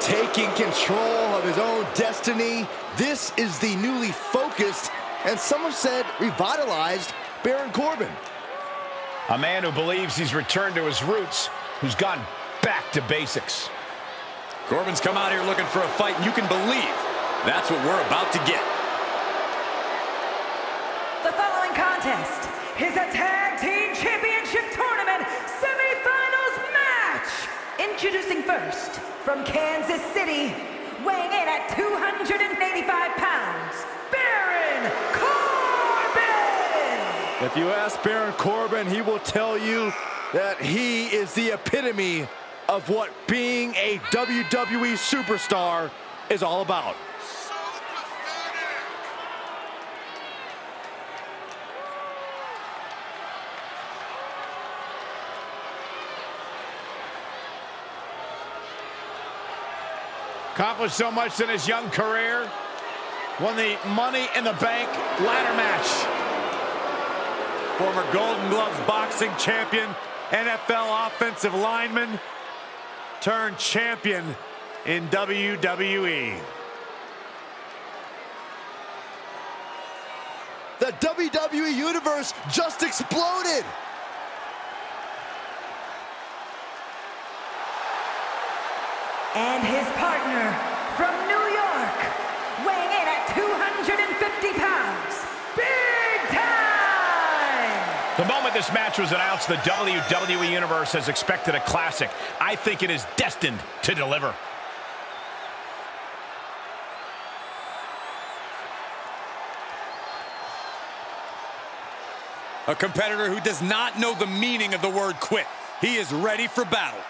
taking control of his own destiny. This is the newly focused, and some have said revitalized, Baron Corbin. A man who believes he's returned to his roots, who's gone back to basics. Corbin's come out here looking for a fight, and you can believe that's what we're about to get. The following contest is a Tag Team Championship Tournament semifinals match. Introducing first, from Kansas City, weighing in at 285 pounds, Baron Corbin! If you ask Baron Corbin, he will tell you that he is the epitome of what being a WWE superstar is all about. Accomplished so much in his young career. Won the Money in the Bank ladder match. Former Golden Gloves boxing champion, NFL offensive lineman, turned champion in WWE. The WWE Universe just exploded. And his partner from New York, weighing in at 250 pounds, Big Time! The moment this match was announced, the WWE Universe has expected a classic. I think it is destined to deliver. A competitor who does not know the meaning of the word quit. He is ready for battle.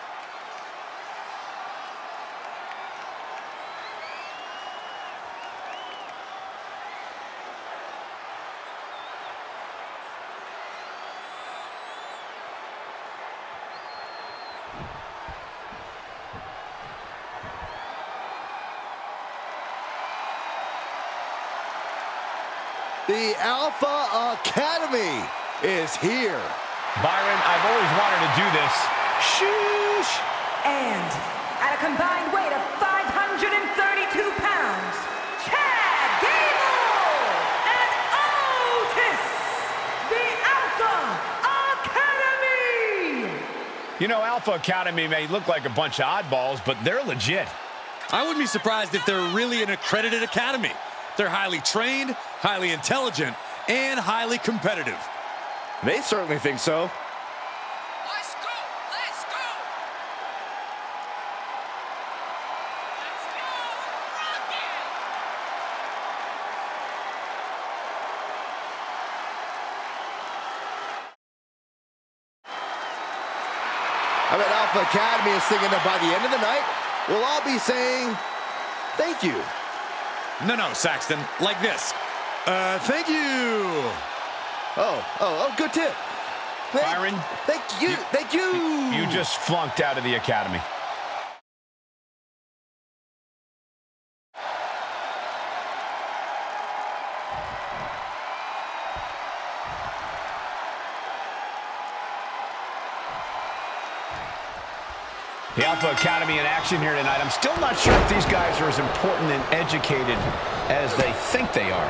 The Alpha Academy is here. Byron, I've always wanted to do this. Sheesh. And at a combined weight of 532 pounds, Chad Gable and Otis, the Alpha Academy! You know, Alpha Academy may look like a bunch of oddballs, but they're legit. I wouldn't be surprised if they're really an accredited academy. They're highly trained, highly intelligent, and highly competitive. They certainly think so. Let's go! Let's go! Let's go! Rock it! I bet Alpha Academy is thinking that by the end of the night, we'll all be saying, thank you. No, Saxton, like this. Thank you. Oh, good tip. Byron. Thank you. You just flunked out of the academy. The Alpha Academy in action here tonight. I'm still not sure if these guys are as important and educated as they think they are.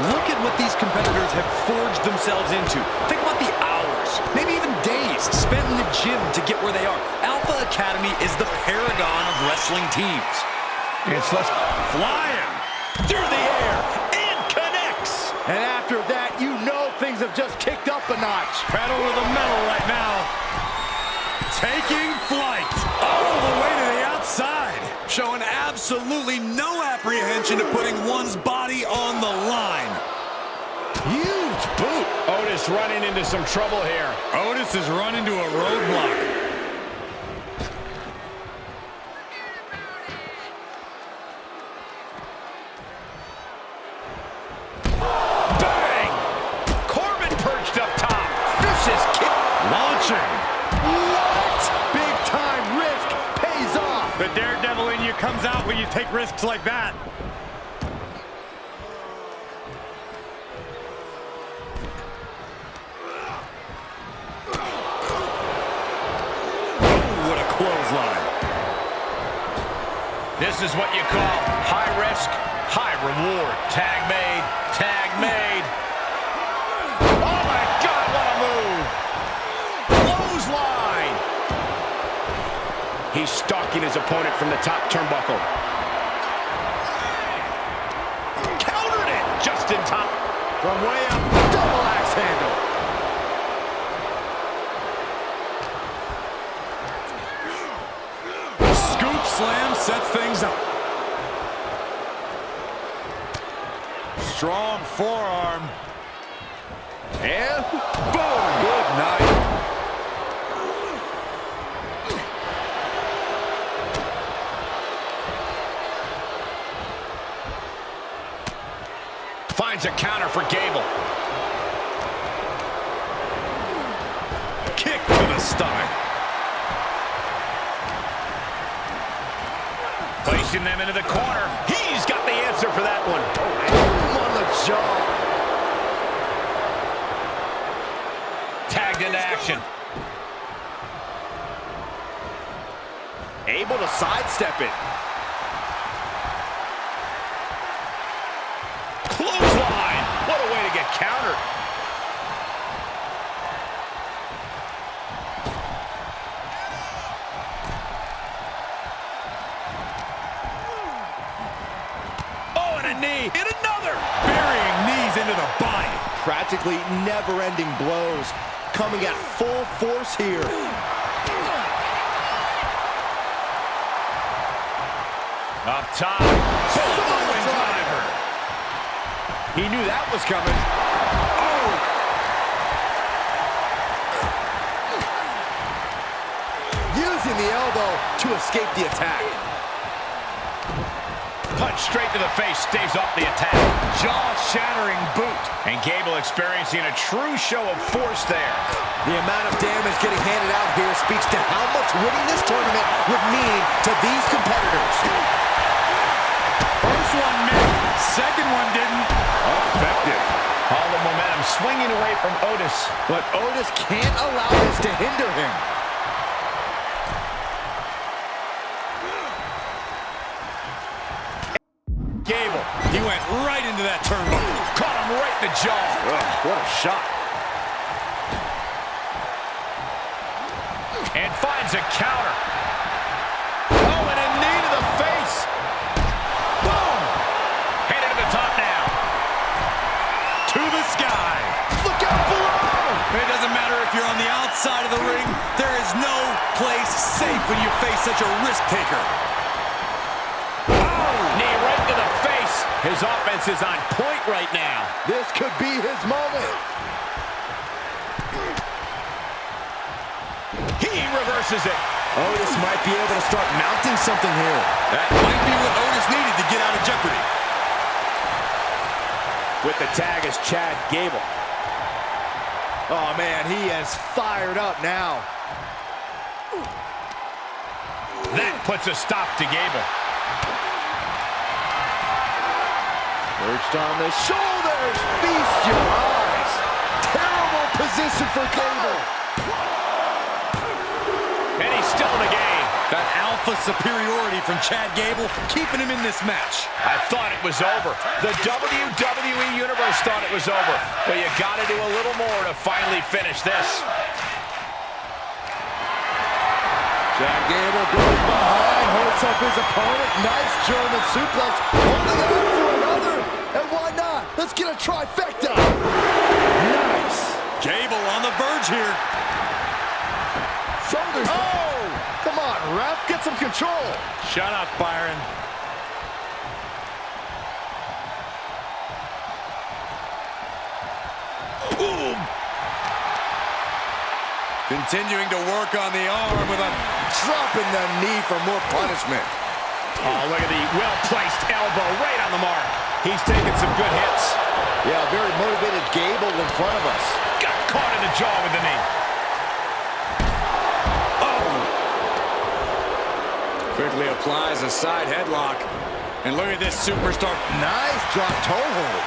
Look at what these competitors have forged themselves into. Think about the hours, maybe even days spent in the gym to get where they are. Alpha Academy is the paragon of wrestling teams. It's flying through the air and connects. And after that, you know things have just kicked up a notch. Pedal to the metal right now. Taking flight all the way to the outside, showing absolutely no apprehension to putting one's body on the line. Huge boot. Otis running into some trouble here. Otis has run into a roadblock. Bang! Corbin perched up top. Vicious kick. Launching. Big time risk pays off. The daredevil in you comes out when you take risks like that. Oh, what a clothesline. This is what you call high risk, high reward. Tag made, tag made. Oh my God, what a move. Clothesline. He's stalking his opponent from the top turnbuckle. Countered it just in time. From way up, double axe handle. Scoop slam sets things up. Strong forearm. And boom! Good night. Finds a counter for Gable. Kick to the stomach. Placing them into the corner. He's got the answer for that one. Boom on the jaw. Tagged into action. Able to sidestep it. Clothesline. What a way to get countered. Oh, and a knee. And another. Burying knees into the body. Practically never-ending blows coming at full force here. Up top. Samoan driver. He knew that was coming. Oh. Using the elbow to escape the attack. Punch straight to the face, stays off the attack. Jaw-shattering boot. And Gable experiencing a true show of force there. The amount of damage getting handed out here speaks to how much winning this tournament would mean to these competitors. First one missed. Second one didn't. Effective. All the momentum swinging away from Otis. But Otis can't allow this to hinder him. Gable. He went right into that turnbuckle. Caught him right in the jaw. What a shot. And finds a counter. Oh, and a knee to the face. Boom. Headed to the top now. To the sky. Look out below. It doesn't matter if you're on the outside of the ring. There is no place safe when you face such a risk taker. Knee right to the face. His offense is on point right now. This could be his moment. He reverses it. Otis might be able to start mounting something here. That might be what Otis needed to get out of jeopardy. With the tag is Chad Gable. Oh, man, he is fired up now. That puts a stop to Gable. Perched on the shoulders. Feast your eyes. Terrible position for Gable. And he's still in the game. That alpha superiority from Chad Gable, keeping him in this match. I thought it was over. The WWE Universe thought it was over. But you got to do a little more to finally finish this. Chad Gable goes behind, hurts up his opponent. Nice German suplex. Holding it up for another. And why not? Let's get a trifecta. Nice. Gable on the verge here. Shoulders. Oh! Come on, ref. Get some control. Shut up, Byron. Boom. Continuing to work on the arm with a... Dropping the knee for more punishment. Oh, look at the well-placed elbow right on the mark. He's taking some good hits. Yeah, very motivated Gable in front of us. Got caught in the jaw with the knee. Quickly applies a side headlock. And look at this superstar. Nice drop toe hold.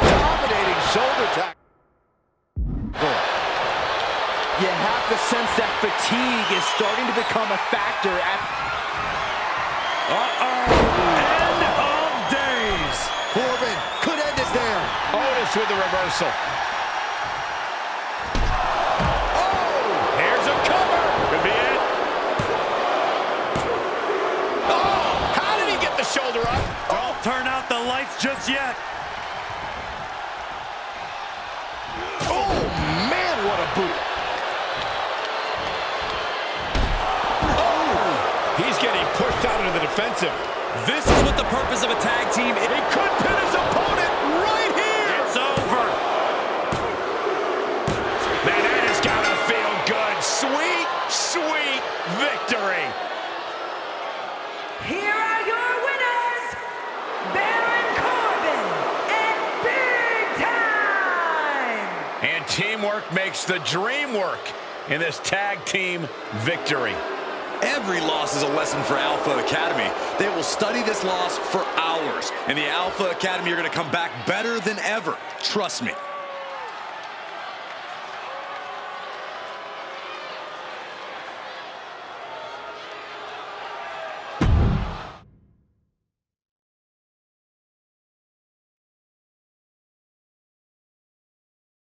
Dominating shoulder tackle. You have to sense that fatigue is starting to become a factor at... End of days. Corbin could end it there. Otis with the reversal. Oh! Here's a cover. Could be it. Oh, how did he get the shoulder up? Don't turn out the lights just yet. Oh, man, what a boot. He's getting pushed out into the defensive. This is what the purpose of a tag team is. He could pin his opponent right here. It's over. Man, that has got to feel good. Sweet, sweet victory. Here are your winners, Baron Corbin and Big Time! And teamwork makes the dream work in this tag team victory. Every loss is a lesson for Alpha Academy. They will study this loss for hours. And the Alpha Academy are going to come back better than ever. Trust me.